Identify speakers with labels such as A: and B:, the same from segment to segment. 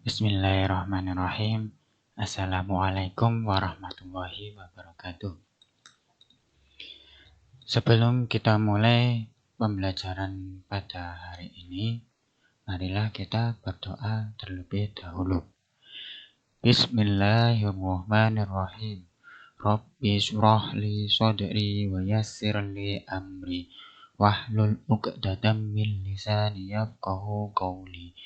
A: Bismillahirrahmanirrahim. Assalamualaikum warahmatullahi wabarakatuh. Sebelum kita mulai pembelajaran pada hari ini, marilah kita berdoa terlebih dahulu. Bismillahirrahmanirrahim. Rabbi shrah li sadri wa yassir li amri wahlul 'uqdatam min lisani yafqahu qawli.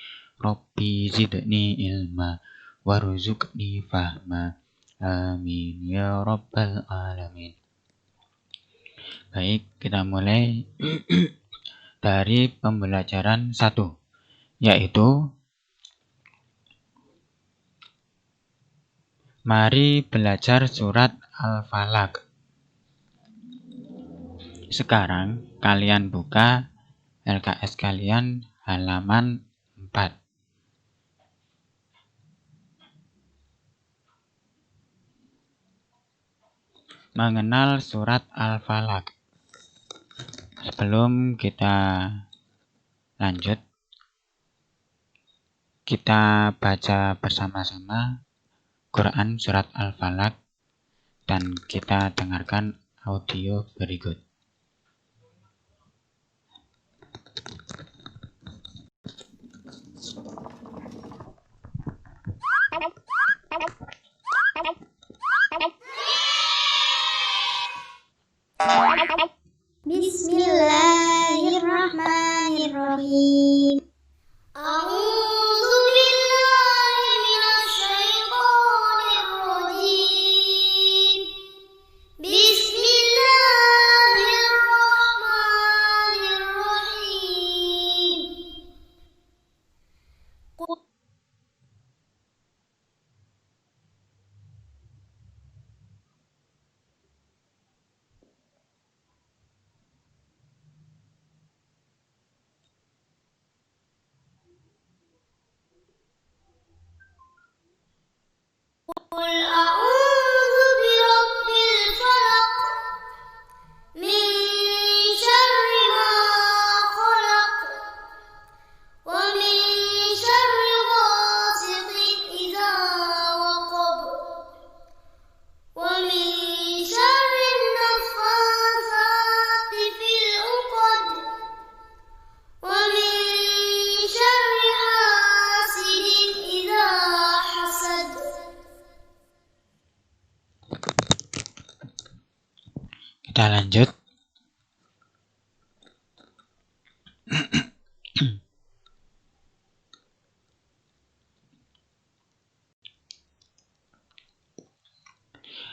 A: Rabbi zidni ilma warzuqni fahma. Amin ya rabbal alamin. Baik, kita mulai dari pembelajaran 1, yaitu mari belajar surat Al-Falaq. Sekarang kalian buka LKS kalian halaman 4. Mengenal surat Al-Falaq. Sebelum kita lanjut, kita baca bersama-sama Quran surat Al-Falaq dan kita dengarkan audio berikut.
B: Bismillahirrahmanirrahim. Qul a'udzu birabbil falaq min syarri ma khalaq wa min syarri ghasiqin idza waqab wa min syarri naffasati fil 'uqad wa min syarri hasidin idza hasad.
A: Kita lanjut.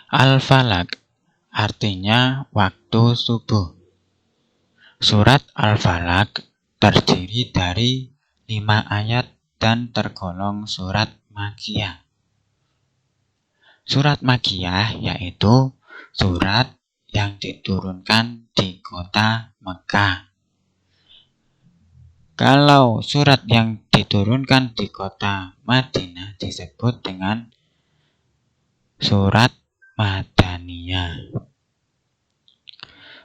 A: Al-Falaq artinya waktu subuh. Surat Al-Falaq terdiri dari 5 ayat dan tergolong surat Makkiyah. Surat Makkiyah yaitu surat yang diturunkan di kota Mekah. Kalau surat yang diturunkan di kota Madinah disebut dengan surat Madaniyah.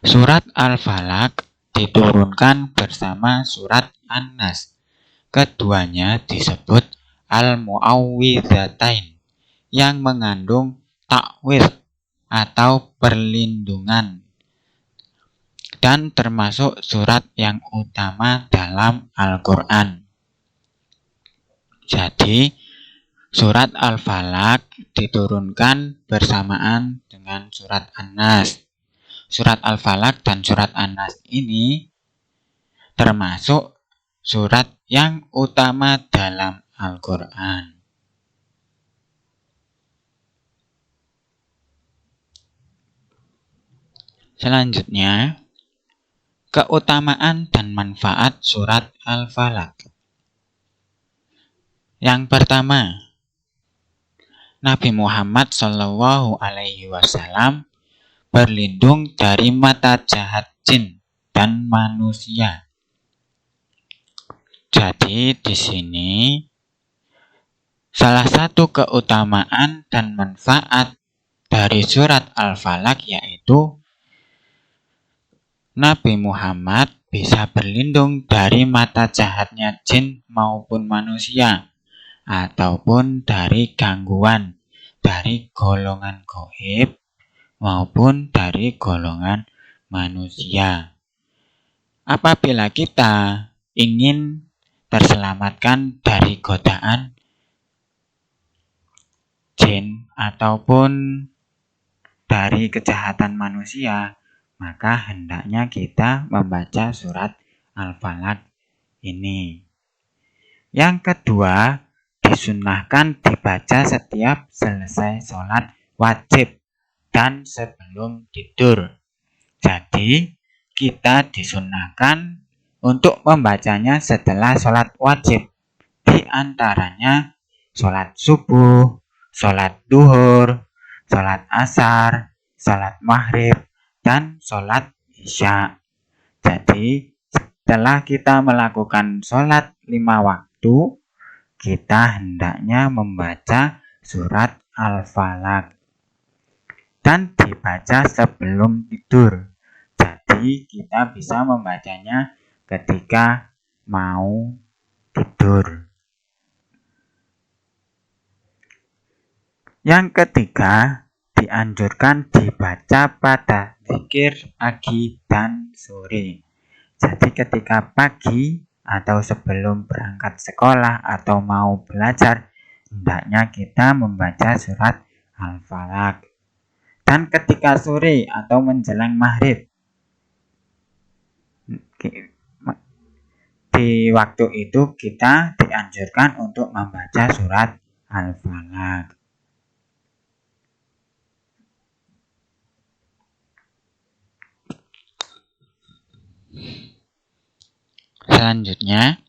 A: Surat Al-Falaq diturunkan bersama surat An-Nas. Keduanya disebut Al-Mu'awwidzatain yang mengandung ta'widz atau perlindungan dan termasuk surat yang utama dalam Al-Quran. Jadi, surat Al-Falaq diturunkan bersamaan dengan surat An-Nas. Surat Al-Falaq dan surat An-Nas ini termasuk surat yang utama dalam Al-Quran. Selanjutnya, keutamaan dan manfaat surat Al-Falaq. Yang pertama, Nabi Muhammad SAW berlindung dari mata jahat jin dan manusia. Jadi di sini salah satu keutamaan dan manfaat dari surat Al-Falaq yaitu Nabi Muhammad bisa berlindung dari mata jahatnya jin maupun manusia. ataupun dari gangguan dari golongan gaib maupun dari golongan manusia. Apabila kita ingin terselamatkan dari godaan jin ataupun dari kejahatan manusia, maka hendaknya kita membaca surat Al-Falaq ini. Yang kedua, disunnahkan dibaca setiap selesai sholat wajib dan sebelum tidur. Jadi, kita disunnahkan untuk membacanya setelah sholat wajib. Di antaranya sholat subuh, sholat duhur, sholat asar, sholat maghrib, dan sholat isya. Jadi, setelah kita melakukan sholat 5 waktu, kita hendaknya membaca surat Al-Falaq dan dibaca sebelum tidur. Jadi kita bisa membacanya ketika mau tidur. Yang ketiga, dianjurkan dibaca pada zikir pagi dan sore. Jadi ketika pagi atau sebelum berangkat sekolah atau mau belajar, hendaknya kita membaca surat Al-Falaq. Dan ketika sore atau menjelang maghrib, di waktu itu kita dianjurkan untuk membaca surat Al-Falaq. Selanjutnya,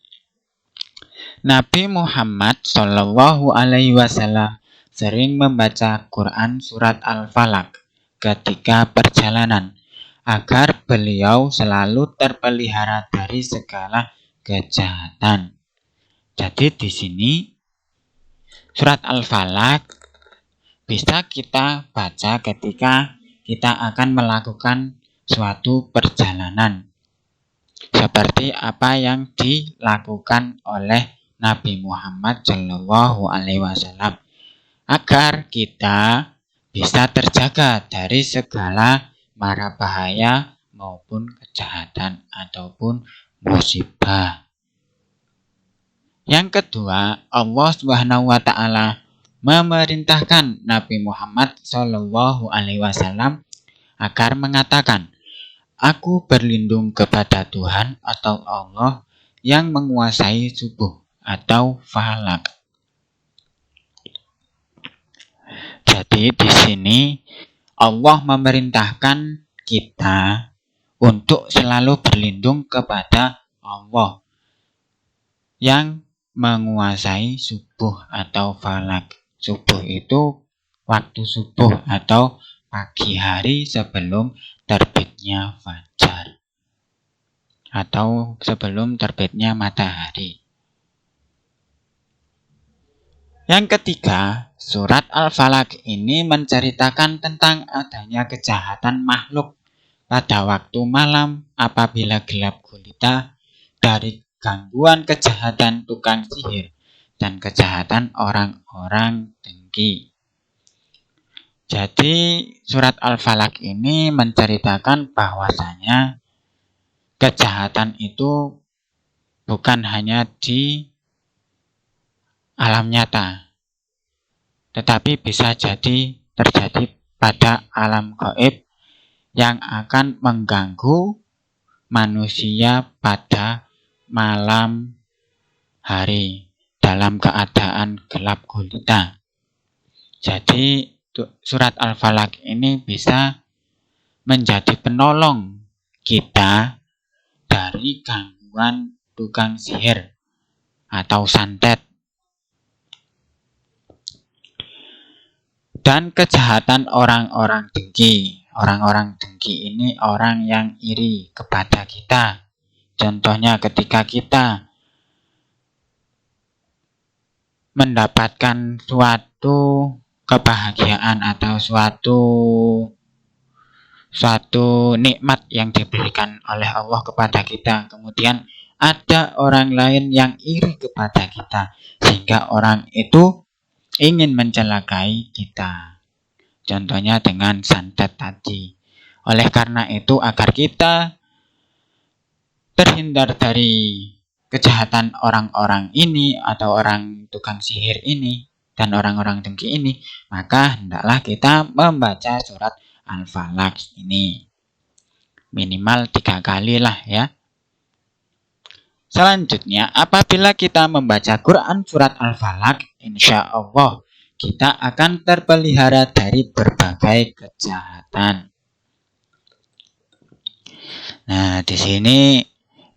A: Nabi Muhammad Shallallahu Alaihi Wasallam sering membaca Quran surat Al-Falaq ketika perjalanan agar beliau selalu terpelihara dari segala kejahatan. Jadi di sini surat Al-Falaq bisa kita baca ketika kita akan melakukan suatu perjalanan, seperti apa yang dilakukan oleh Nabi Muhammad Shallallahu Alaihi Wasallam, agar kita bisa terjaga dari segala mara bahaya maupun kejahatan ataupun musibah. Yang kedua, Allah Subhanahu wa taala memerintahkan Nabi Muhammad Shallallahu Alaihi Wasallam agar mengatakan, "Aku berlindung kepada Tuhan atau Allah yang menguasai subuh atau falak." Jadi di sini Allah memerintahkan kita untuk selalu berlindung kepada Allah yang menguasai subuh atau falak. Subuh itu waktu subuh atau pagi hari sebelum terbitnya fajar atau sebelum terbitnya matahari. Yang ketiga, surat Al-Falaq ini menceritakan tentang adanya kejahatan makhluk pada waktu malam apabila gelap gulita, dari gangguan kejahatan tukang sihir dan kejahatan orang-orang dengki. Jadi surat Al-Falaq ini menceritakan bahwasanya kejahatan itu bukan hanya di alam nyata, tetapi bisa jadi terjadi pada alam gaib yang akan mengganggu manusia pada malam hari dalam keadaan gelap gulita. Jadi surat Al-Falaq ini bisa menjadi penolong kita dari gangguan tukang sihir atau santet dan kejahatan orang-orang dengki. Orang-orang dengki ini orang yang iri kepada kita. Contohnya ketika kita mendapatkan suatu kebahagiaan atau suatu nikmat yang diberikan oleh Allah kepada kita, kemudian ada orang lain yang iri kepada kita, sehingga orang itu ingin mencelakai kita. Contohnya dengan santet tadi. Oleh karena itu, agar kita terhindar dari kejahatan orang-orang ini atau orang tukang sihir ini dan orang-orang dengki ini, maka hendaklah kita membaca surat Al-Falaq ini. Minimal 3 kali lah ya. Selanjutnya, apabila kita membaca Quran surat Al-Falaq, insya Allah kita akan terpelihara dari berbagai kejahatan. Nah, di sini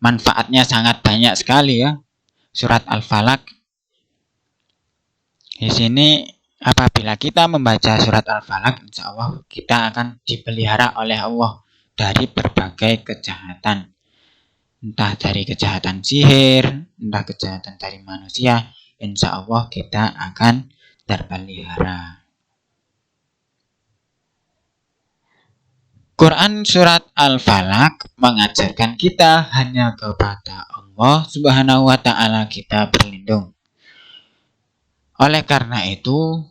A: manfaatnya sangat banyak sekali ya. Surat Al-Falaq. Di sini apabila kita membaca surat Al-Falaq, insya Allah kita akan dipelihara oleh Allah dari berbagai kejahatan. Entah dari kejahatan sihir, entah kejahatan dari manusia, insya Allah kita akan terpelihara. Quran surat Al-Falaq mengajarkan kita hanya kepada Allah Subhanahu wa Ta'ala kita berlindung. Oleh karena itu,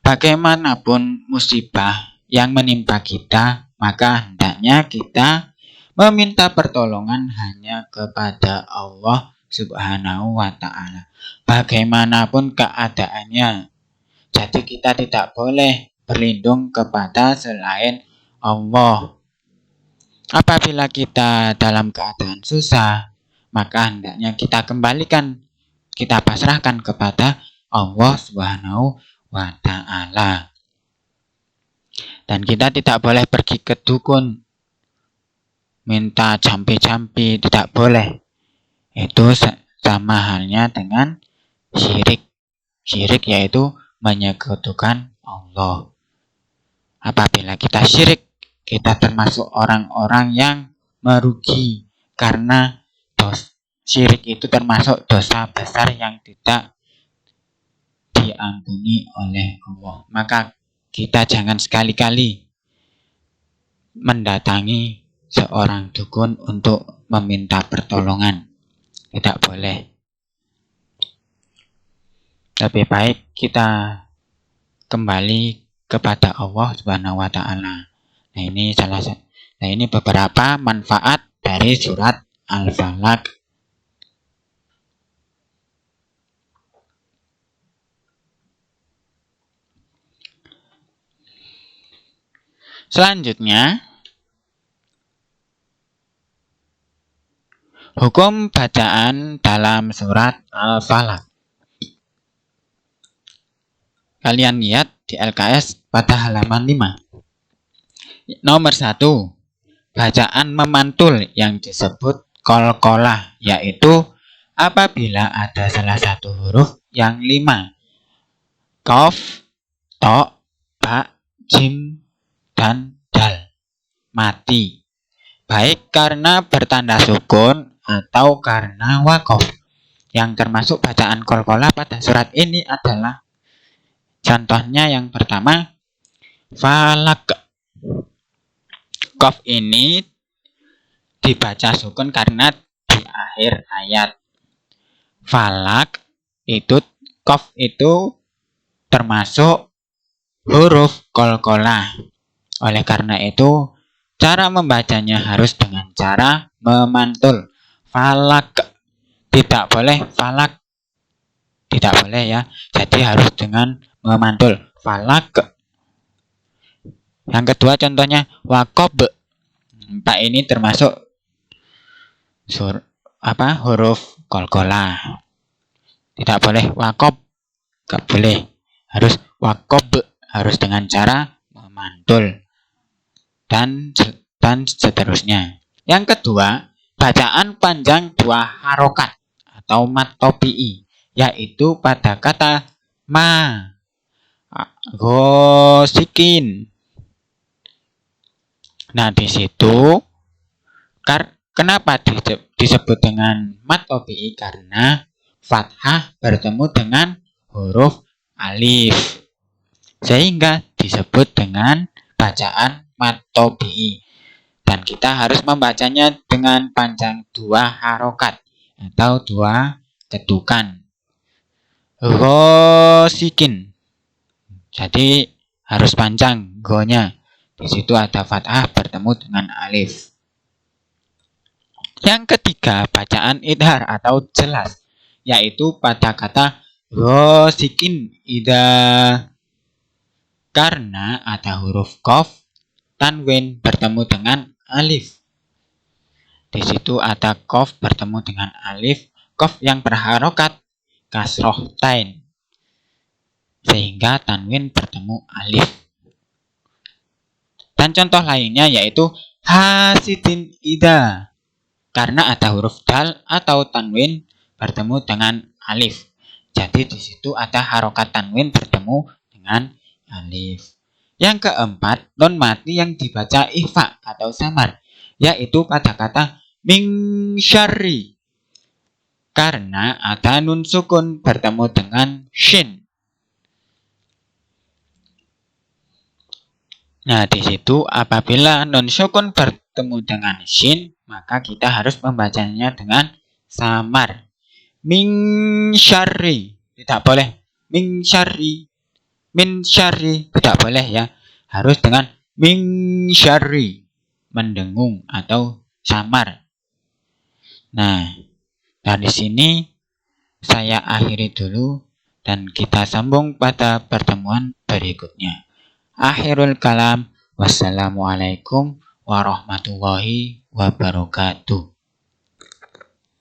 A: bagaimanapun musibah yang menimpa kita, maka hendaknya kita meminta pertolongan hanya kepada Allah Subhanahu wa Ta'ala. Bagaimanapun keadaannya. Jadi kita tidak boleh berlindung kepada selain Allah. Apabila kita dalam keadaan susah, maka hendaknya kita kembalikan, kita pasrahkan kepada Allah Subhanahu wa Ta'ala. Dan kita tidak boleh pergi ke dukun, minta jampi-jampi, tidak boleh. Itu sama halnya dengan syirik. Syirik yaitu menyekutukan Allah. Apabila kita syirik, kita termasuk orang-orang yang merugi, karena syirik itu termasuk dosa besar yang tidak diampuni oleh Allah. Maka kita jangan sekali-kali mendatangi seorang dukun untuk meminta pertolongan. Tidak boleh. Lebih baik kita kembali kepada Allah Subhanahu wa Ta'ala. Nah, ini beberapa manfaat dari surat Al-Falaq. Selanjutnya, hukum bacaan dalam surat Al-Falaq. Kalian lihat di LKS pada halaman 5. Nomor 1, bacaan memantul yang disebut qalqalah, yaitu apabila ada salah satu huruf yang 5. Qaf, ta, ba, jim, dan dal mati, baik karena bertanda sukun atau karena waqaf. Yang termasuk bacaan qalqalah pada surat ini adalah, contohnya yang pertama, falaq. Qaf ini dibaca sukun karena di akhir ayat. Falaq itu, qaf itu termasuk huruf qalqalah. Oleh karena itu, cara membacanya harus dengan cara memantul. Falaq. Tidak boleh falaq. Tidak boleh ya. Jadi harus dengan memantul. Falaq. Yang kedua contohnya waqab. Pak ini termasuk huruf qalqalah. Tidak boleh waqab. Tidak boleh. Harus waqab. Harus dengan cara memantul. Dan seterusnya. Yang kedua, bacaan panjang 2 harokat atau mad tabi'i, yaitu pada kata ma, gosikin. Nah, di situ kenapa disebut dengan mad tabi'i? Karena fathah bertemu dengan huruf alif, sehingga disebut dengan bacaan mad tabi'i. Dan kita harus membacanya dengan panjang 2 harokat atau 2 ketukan. Ghasikin. Jadi harus panjang go-nya. Di situ ada fathah bertemu dengan alif. Yang ketiga, bacaan idhar atau jelas, yaitu pada kata ghasikin karena ada huruf qaf tanwin bertemu dengan alif. Di situ ada qaf bertemu dengan alif, qaf yang berharokat kasroh tain, sehingga tanwin bertemu alif. Dan contoh lainnya yaitu hasidin ida, karena ada huruf dal atau tanwin bertemu dengan alif. Jadi di situ ada harokat tanwin bertemu dengan alif. Yang keempat, nun mati yang dibaca ikhfa atau samar, yaitu pada kata min syarri, karena ada nun sukun bertemu dengan shin. Nah, di situ apabila nun sukun bertemu dengan shin, maka kita harus membacanya dengan samar. Min syarri, tidak boleh min syarri. Min syarri tidak boleh ya. Harus dengan min syarri, mendengung atau samar. Nah, dari sini saya akhiri dulu dan kita sambung pada pertemuan berikutnya. Akhirul kalam, wassalamualaikum warahmatullahi wabarakatuh.